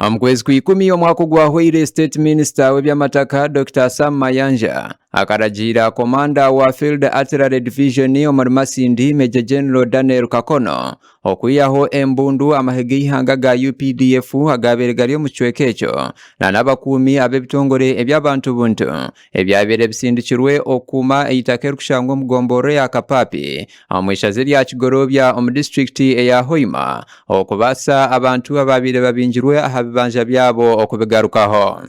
Omwezi kw'ikumi omwaka gwahweire State Minister w'ebyamataka Dr. Sam Mayanja akaragira komanda wa Field Artillery Division omuri Masindi Major General Daniel Kakono okwiyaho embundu amahege y'ihanga ga UPDF agabere gari omu kicweka ekyo n'abakumi ab'ebitongore eby'abantu buntu ebyabere bisindikirwe okuma eitaka erikushangwa omugomboro ya Kapapi omwishaze lya Kigorobya omu district eya Hoima okubasa abantu ababire babinjirwe aha bibanja byabo okubigarukaho.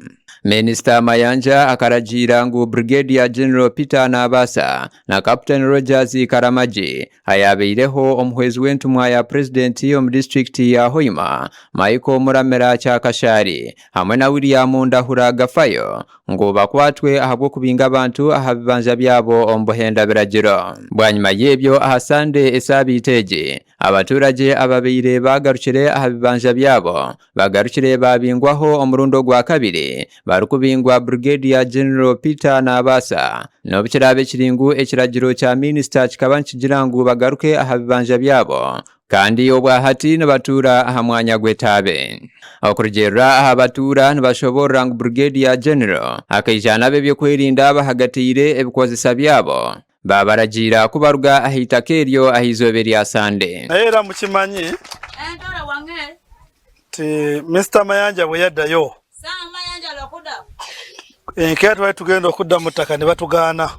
Minister Mayanja akaragira ngu Brigadier General Peter Nabasa na Captain Rogers Karamaji ayabeireho omuhwezi w'entumwa ya President omu district ya Hoima Michael Muramera Kyakashari hamwe na William Ndahura Gafayo ngo bakwatwe ahabwo kubinga abantu aha bibanja byabo omu buhenda biragiro. Bwanyuma y'ebyo aha Sunday esabiteje abaturage ababeire bagarukire aha bibanja byabo bagarukire babingwaho omurundo gwa kabiri barukubingwa Brigadier General Peter Nabasa n'obukirabe kiringu ekiragiro kya Minister kikaba kigira ngu bagaruke aha bibanja byabo kandi obwahati nibatura aha mwanya gw'etabe okurugerera aha batura nibashobora ngu Brigadier General akaijana bebyo kwerinda bahagatire ebikozesa byabo babaragira kubaruga ahitaka eryo ahizobe lya Sunday. Era mukimanyi ti Mr. Mayanja bwe yaddayo enkeya twali tugenda okudda mu ttaka ne batugaana.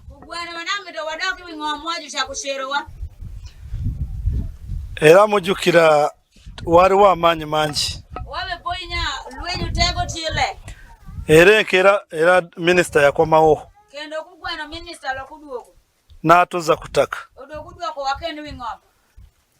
Era mujjukira waliwo amaanyi mangi. Era enkeera era minisita yakomawo n'atuzza ku ttaka.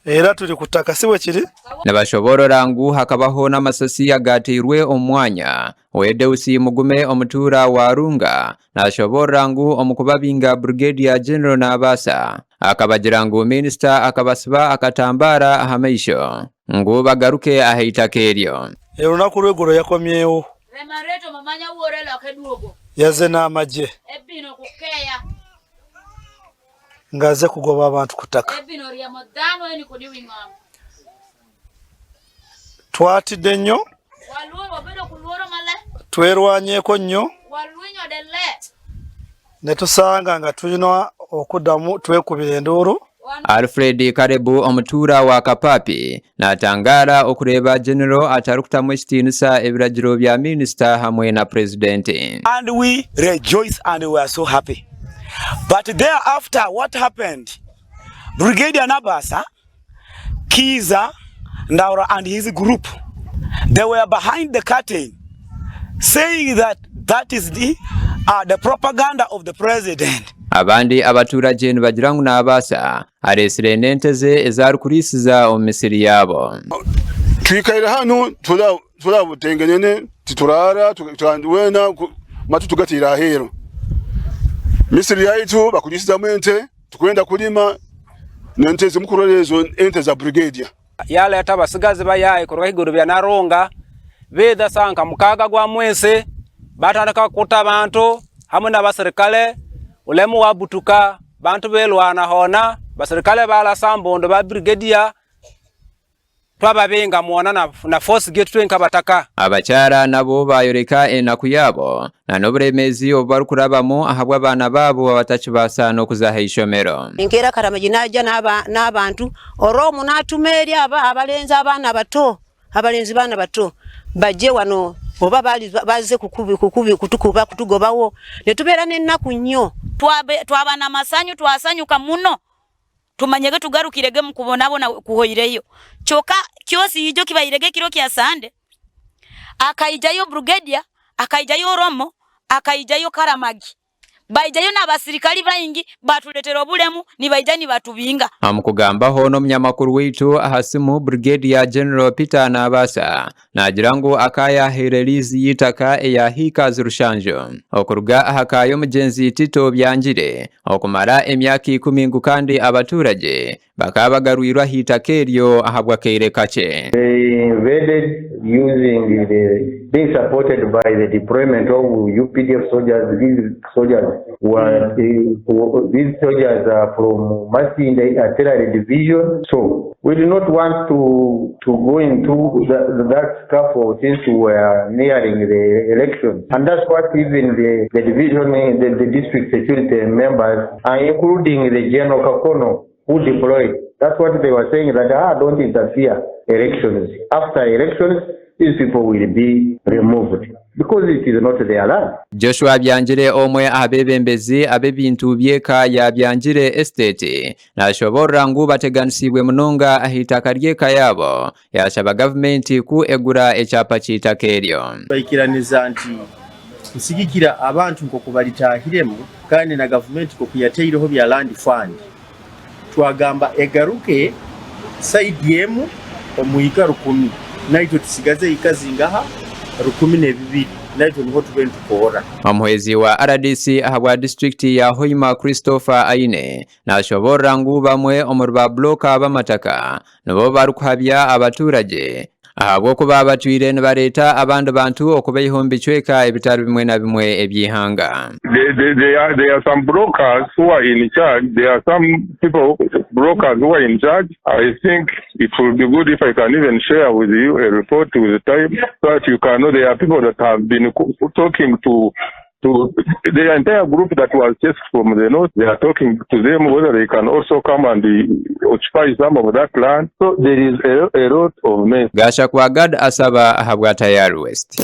Era tuli ku ttaka si bwe kiri. Nabashoborora ngu hakabaho n'amasasi agatirwe omwanya Wedeusi Mugume omutura wa Arunga nashoborora ngu omukubabinga Brigadier General Nabasa akabagira ngu Minister akabasiba akatambara aha maisho ngu bagaruke ahitaka eryo. Olunaku lw'eggulo yakomyewo yaze n'amagye ngaze kugoba abantu ku ttaka. Twatidde nnyo twerwanyeeko nnyo ne tusanga nga tulina okuddamu twekubira enduulu. Alfred Karebu omutura wa Kapapi natangara okureba General atarukutamu ekitiinisa ebiragiro bya Minister hamwe na President. And we rejoice and we are so happy. But thereafter what happened? Brigadier Nabasa, Kiza, Ndaura and his group, they were behind the curtain saying that that is the propaganda of the president. Abandi abaturage nibagira ngu Nabasa aresire nenteze ezarukurisiza omu misiri yabo. Twikaira hano turabutengenene titurara turanduwena matu tugatira ahero. Misiri yaitu bakulisiza mente tukwenda kulima nenteze mukurolezo ente za brigadier. Yale atabasigaze bayaye kuruka higuru bya Naronga beda sanka mukaga gwa mwese batandika kuta abantu hamwe n'abasirikale ulemu wabutuka bantu belwana hona basirikale bala sambondo ba brigadier twababenga muona na force gate nka bataka. Abachara nabo bayoreka enaku yabo na noburemezi obarukurabamo ahabwa abana babo abatakibasa no kuzaha ishomero. Inkera Karamaji najja n'abantu oromu natumeri abalenzi abana bato abalenzi bana bato bajje wano oba baze kutukuba kutugobawo ne tubeera n'ennaku nnyo twabana masanyu twasanyuka muno tumanyege tugarukirege mu kubonabona kuhoyireyo kyoka kyosi ijo kibayirege kiro kya Sande akaijayo Brigadier akaijayo Romo akaijayo Karamagi baijayo n'abasirikali bayingi batuletera obulemu nibaijani batubinga. Amukugamba hono mnyamakuru witu ahasimu Brigadier General Peter Nabasa nagira ngu akaya herelizi yitaka eya hika zirushanjo okuruga ahakayo mugenzi Tito Byanjire okumara emyaka 10 ngu kandi abaturage bakabagarwirwa hitaka eryo ahabwa keire kache. They invaded being supported by the deployment of UPDF soldiers. These soldiers are from Masinde Artillery Division. So we do not want to go into that scuffle since we are nearing the election. And that's what even the division, the district security members, including the General Kakono, who deployed. That's what they were saying, that don't interfere elections. After elections, these people will be removed because it is not their land. Joshua Byanjire omwe abebembezi abebintu byeka ya Byanjire estate nashobora ngu bateganisibwe munonga ahitaka ryeka yabo yashaba government ku egura ecyapa cyitaka eryo. Bayikiraniza nti nsigikira abantu nko kubalitahiremu kandi na government ko kuyateireho bya land fund. Twagamba egaruke side yemu omuyika 10 naito tusigaze ikazi ngaha 12 naito niho tugenda tukora. Omwezi wa RDC ahabwa district ya Hoima Christopher Aine nashobora ngu bamwe omurba bloka bamataka nabo barukuhabya abaturage ahabwo kuba abatwire nibareta abandi bantu okuba ihombi chweka ebitaro bimwe na bimwe ebyihanga. There are some brokers who are in charge. There are some brokers who are in charge. I think it would be good if I can even share with you a report with the time so that you can know there are people that have been talking to the entire group that was just from the north. They are talking to them whether they can also come and occupy some of that land. So there is a lot of mess. Gasha kwa Gad asaba ahabwa Tayari West.